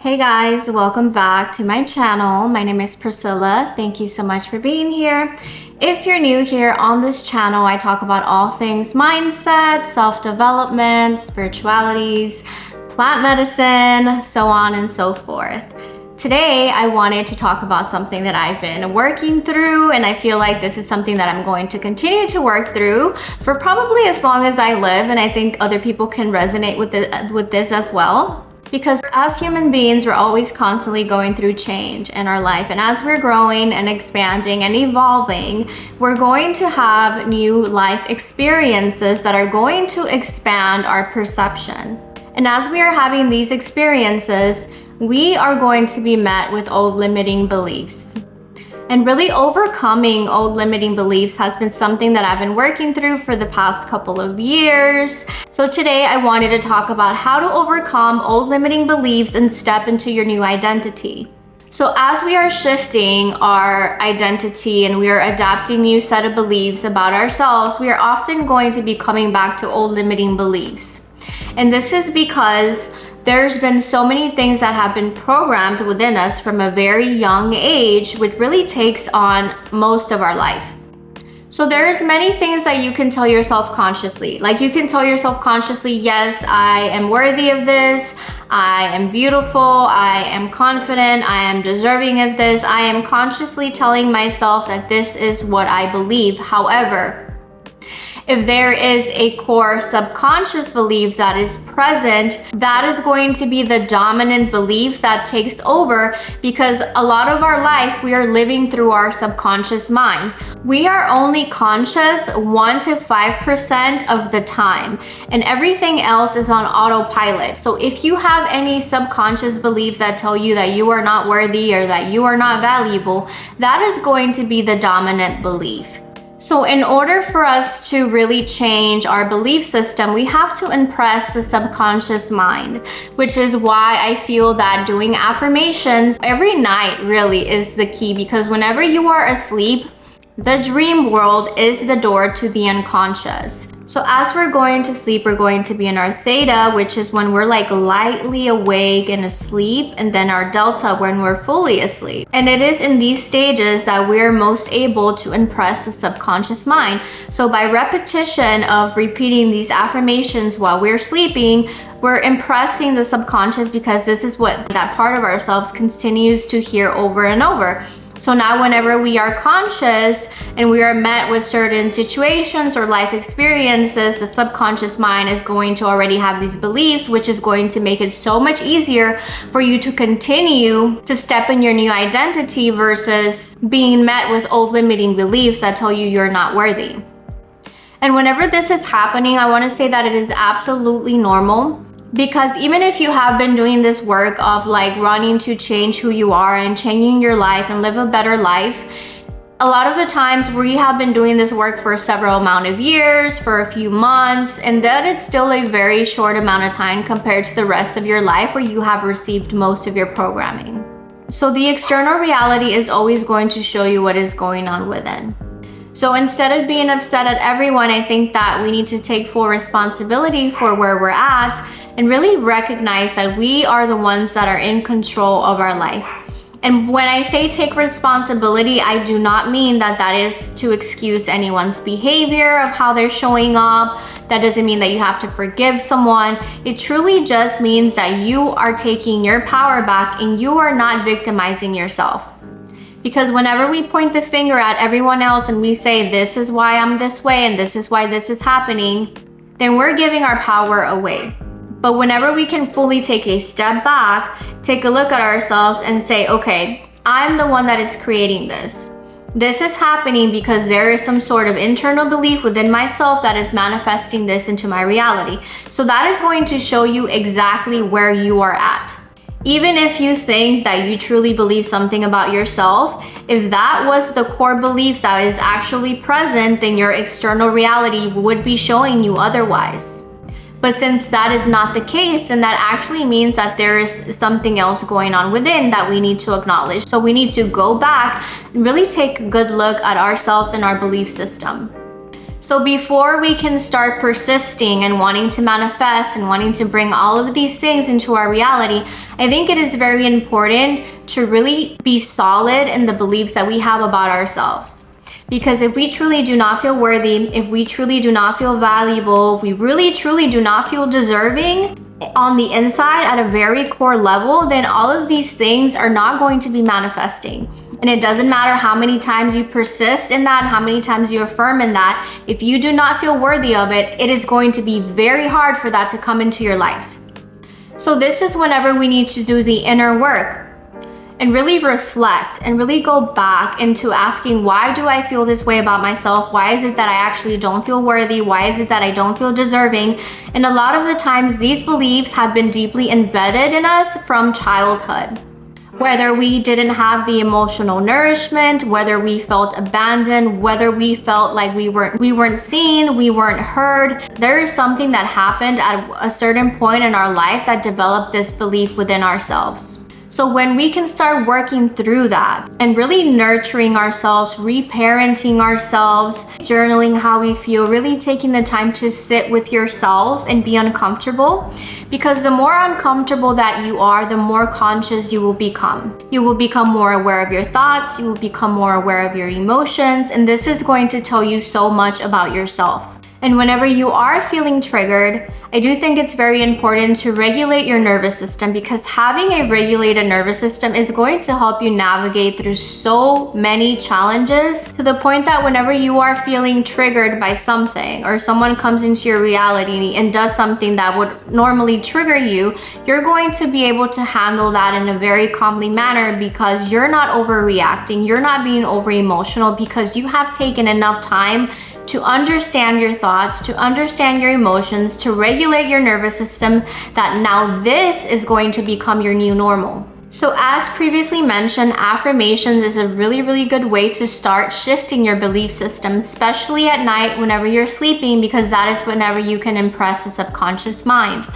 Hey guys, welcome back to my channel. My name is Priscilla. Thank you so much for being here. If you're new here on this channel, I talk about all things mindset, self-development, spiritualities, plant medicine, so on and so forth. Today, I wanted to talk about something that I've been working through, and I feel like this is something that I'm going to continue to work through for probably as long as I live, and I think other people can resonate with this as well. Because as human beings, we're always constantly going through change in our life. And as we're growing and expanding and evolving, we're going to have new life experiences that are going to expand our perception. And as we are having these experiences, we are going to be met with old limiting beliefs. And really overcoming old limiting beliefs has been something that I've been working through for the past couple of years. So today I wanted to talk about how to overcome old limiting beliefs and step into your new identity. So as we are shifting our identity and we are adapting new set of beliefs about ourselves, we are often going to be coming back to old limiting beliefs. And this is because there's been so many things that have been programmed within us from a very young age, which really takes on most of our life. So there's many things that you can tell yourself consciously. Like you can tell yourself consciously, yes, I am worthy of this. I am beautiful. I am confident. I am deserving of this. I am consciously telling myself that this is what I believe. However, if there is a core subconscious belief that is present, that is going to be the dominant belief that takes over, because a lot of our life we are living through our subconscious mind. We are only conscious 1 to 5% of the time, and everything else is on autopilot. So if you have any subconscious beliefs that tell you that you are not worthy or that you are not valuable, that is going to be the dominant belief. So in order for us to really change our belief system, we have to impress the subconscious mind, which is why I feel that doing affirmations every night really is the key, because whenever you are asleep, the dream world is the door to the unconscious. So as we're going to sleep, we're going to be in our theta, which is when we're like lightly awake and asleep, and then our delta when we're fully asleep. And it is in these stages that we're most able to impress the subconscious mind. So by repetition of repeating these affirmations while we're sleeping, we're impressing the subconscious, because this is what that part of ourselves continues to hear over and over. So now whenever we are conscious and we are met with certain situations or life experiences, the subconscious mind is going to already have these beliefs, which is going to make it so much easier for you to continue to step in your new identity versus being met with old limiting beliefs that tell you you're not worthy. And whenever this is happening, I want to say that it is absolutely normal. Because even if you have been doing this work of like running to change who you are and changing your life and live a better life, a lot of the times we have been doing this work for several amount of years, for a few months, and that is still a very short amount of time compared to the rest of your life where you have received most of your programming. So the external reality is always going to show you what is going on within. So instead of being upset at everyone, I think that we need to take full responsibility for where we're at and really recognize that we are the ones that are in control of our life. And when I say take responsibility, I do not mean that that is to excuse anyone's behavior of how they're showing up. That doesn't mean that you have to forgive someone. It truly just means that you are taking your power back and you are not victimizing yourself. Because whenever we point the finger at everyone else and we say, this is why I'm this way and this is why this is happening, then we're giving our power away. But whenever we can fully take a step back, take a look at ourselves and say, okay, I'm the one that is creating this. This is happening because there is some sort of internal belief within myself that is manifesting this into my reality. So that is going to show you exactly where you are at. Even if you think that you truly believe something about yourself, if that was the core belief that is actually present, then your external reality would be showing you otherwise. But since that is not the case, then that actually means that there is something else going on within that we need to acknowledge. So we need to go back and really take a good look at ourselves and our belief system. So before we can start persisting and wanting to manifest and wanting to bring all of these things into our reality, I think it is very important to really be solid in the beliefs that we have about ourselves. Because if we truly do not feel worthy, if we truly do not feel valuable, if we really truly do not feel deserving on the inside at a very core level, then all of these things are not going to be manifesting. And it doesn't matter how many times you persist in that, how many times you affirm in that. If you do not feel worthy of it, it is going to be very hard for that to come into your life. So this is whenever we need to do the inner work and really reflect and really go back into asking, why do I feel this way about myself? Why is it that I actually don't feel worthy? Why is it that I don't feel deserving? And a lot of the times these beliefs have been deeply embedded in us from childhood. Whether we didn't have the emotional nourishment, whether we felt abandoned, whether we felt like we weren't seen, we weren't heard, there is something that happened at a certain point in our life that developed this belief within ourselves. So when we can start working through that and really nurturing ourselves, reparenting ourselves, journaling how we feel, really taking the time to sit with yourself and be uncomfortable, because the more uncomfortable that you are, the more conscious you will become. You will become more aware of your thoughts, you will become more aware of your emotions, and this is going to tell you so much about yourself. And whenever you are feeling triggered, I do think it's very important to regulate your nervous system, because having a regulated nervous system is going to help you navigate through so many challenges, to the point that whenever you are feeling triggered by something, or someone comes into your reality and does something that would normally trigger you, you're going to be able to handle that in a very calmly manner, because you're not overreacting, you're not being over emotional, because you have taken enough time to understand your thoughts, to understand your emotions, to regulate your nervous system, that now this is going to become your new normal. So as previously mentioned, affirmations is a really good way to start shifting your belief system, especially at night whenever you're sleeping, because that is whenever you can impress the subconscious mind.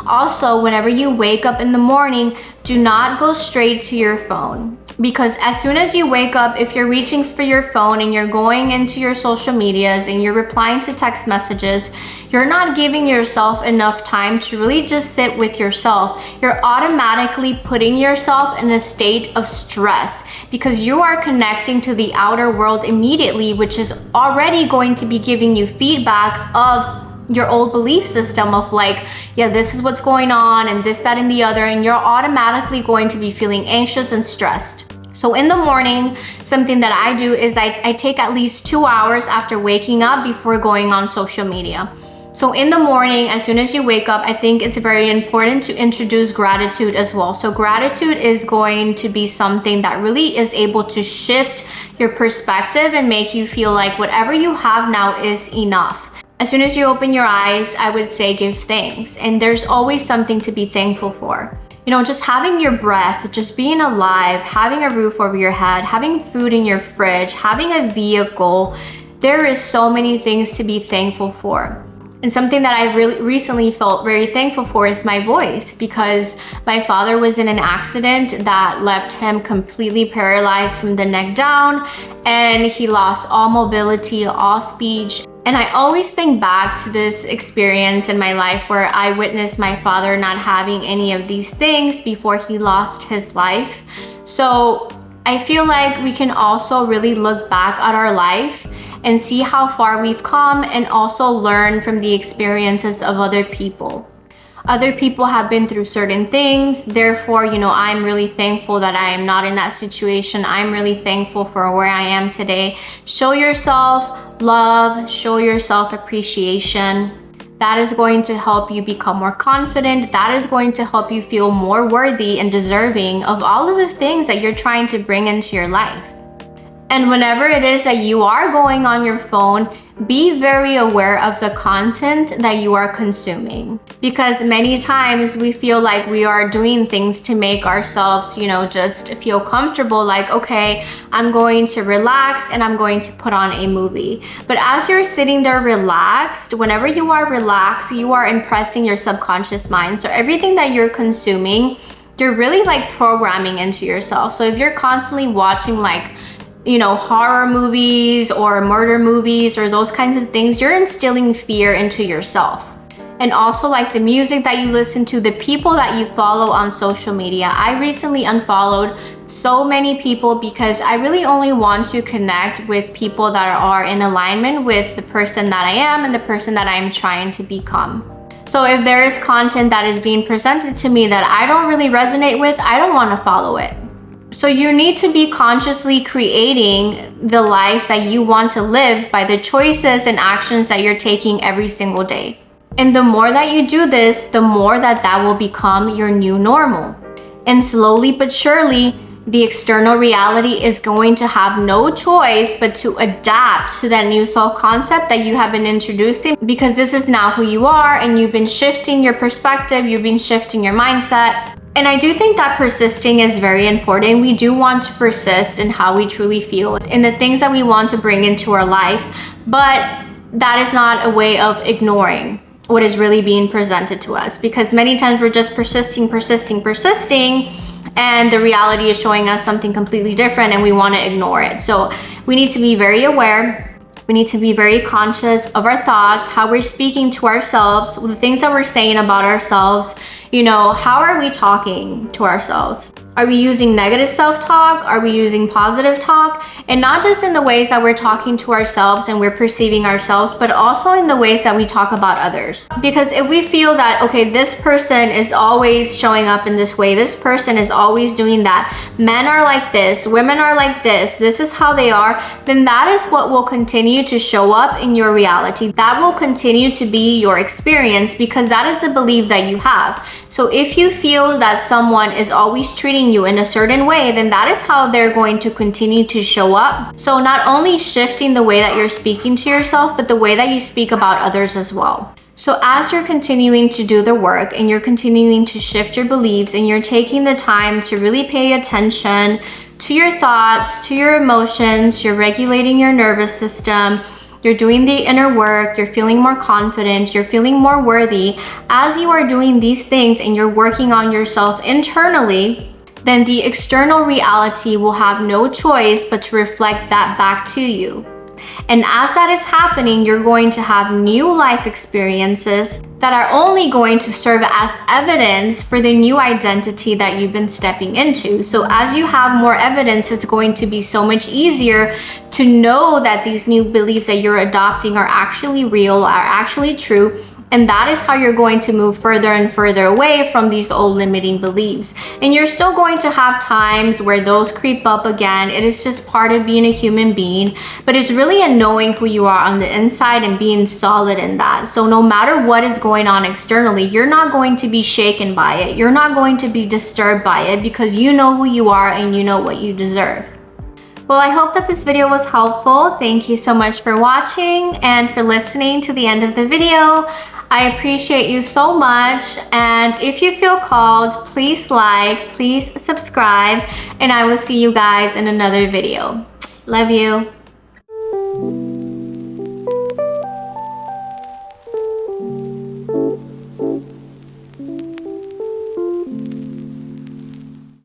Also, whenever you wake up in the morning, do not go straight to your phone. Because as soon as you wake up, if you're reaching for your phone and you're going into your social medias and you're replying to text messages, you're not giving yourself enough time to really just sit with yourself. You're automatically putting yourself in a state of stress, because you are connecting to the outer world immediately, which is already going to be giving you feedback of your old belief system of like, yeah, this is what's going on and this, that, and the other, and you're automatically going to be feeling anxious and stressed. So in the morning, something that I do is I take at least 2 hours after waking up before going on social media. So in the morning, as soon as you wake up, I think it's very important to introduce gratitude as well. So gratitude is going to be something that really is able to shift your perspective and make you feel like whatever you have now is enough. As soon as you open your eyes, I would say give thanks. And there's always something to be thankful for. You know, just having your breath, just being alive, having a roof over your head, having food in your fridge, having a vehicle, there is so many things to be thankful for. And something that I really recently felt very thankful for is my voice, because my father was in an accident that left him completely paralyzed from the neck down, and he lost all mobility, all speech. And I always think back to this experience in my life where I witnessed my father not having any of these things before he lost his life. So I feel like we can also really look back at our life and see how far we've come, and also learn from the experiences of other people. Other people have been through certain things. Therefore, you know, I'm really thankful that I am not in that situation. I'm really thankful for where I am today. Show yourself love, show yourself appreciation. That is going to help you become more confident. That is going to help you feel more worthy and deserving of all of the things that you're trying to bring into your life. And whenever it is that you are going on your phone, be very aware of the content that you are consuming. Because many times we feel like we are doing things to make ourselves, you know, just feel comfortable, like, okay, I'm going to relax and I'm going to put on a movie. But as you're sitting there relaxed, whenever you are relaxed, you are impressing your subconscious mind. So everything that you're consuming, you're really like programming into yourself. So if you're constantly watching like you know, horror movies or murder movies or those kinds of things, you're instilling fear into yourself. And also like the music that you listen to, the people that you follow on social media. I recently unfollowed so many people because I really only want to connect with people that are in alignment with the person that I am and the person that I'm trying to become. So if there is content that is being presented to me that I don't really resonate with, I don't want to follow it. So you need to be consciously creating the life that you want to live by the choices and actions that you're taking every single day. And the more that you do this, the more that will become your new normal. And slowly but surely, the external reality is going to have no choice but to adapt to that new self-concept that you have been introducing, because this is now who you are and you've been shifting your perspective, you've been shifting your mindset. And I do think that persisting is very important. We do want to persist in how we truly feel, in the things that we want to bring into our life, but that is not a way of ignoring what is really being presented to us, because many times we're just persisting, and the reality is showing us something completely different and we want to ignore it. So we need to be very aware. We need to be very conscious of our thoughts, how we're speaking to ourselves, the things that we're saying about ourselves. You know, how are we talking to ourselves? Are we using negative self-talk? Are we using positive talk? And not just in the ways that we're talking to ourselves and we're perceiving ourselves, but also in the ways that we talk about others. Because if we feel that, okay, this person is always showing up in this way, this person is always doing that, men are like this, women are like this is how they are, then that is what will continue to show up in your reality. That will continue to be your experience, because that is the belief that you have. So if you feel that someone is always treating you in a certain way, then that is how they're going to continue to show up. So not only shifting the way that you're speaking to yourself, but the way that you speak about others as well. So as you're continuing to do the work and you're continuing to shift your beliefs and you're taking the time to really pay attention to your thoughts, to your emotions, you're regulating your nervous system, you're doing the inner work, you're feeling more confident, you're feeling more worthy. As you are doing these things and you're working on yourself internally, then the external reality will have no choice but to reflect that back to you. And as that is happening, you're going to have new life experiences that are only going to serve as evidence for the new identity that you've been stepping into. So as you have more evidence, it's going to be so much easier to know that these new beliefs that you're adopting are actually real, are actually true. And that is how you're going to move further and further away from these old limiting beliefs. And you're still going to have times where those creep up again. It is just part of being a human being, but it's really a knowing who you are on the inside and being solid in that. So no matter what is going on externally, you're not going to be shaken by it. You're not going to be disturbed by it, because you know who you are and you know what you deserve. Well, I hope that this video was helpful. Thank you so much for watching and for listening to the end of the video. I appreciate you so much, and if you feel called, please like, please subscribe, and I will see you guys in another video. Love you.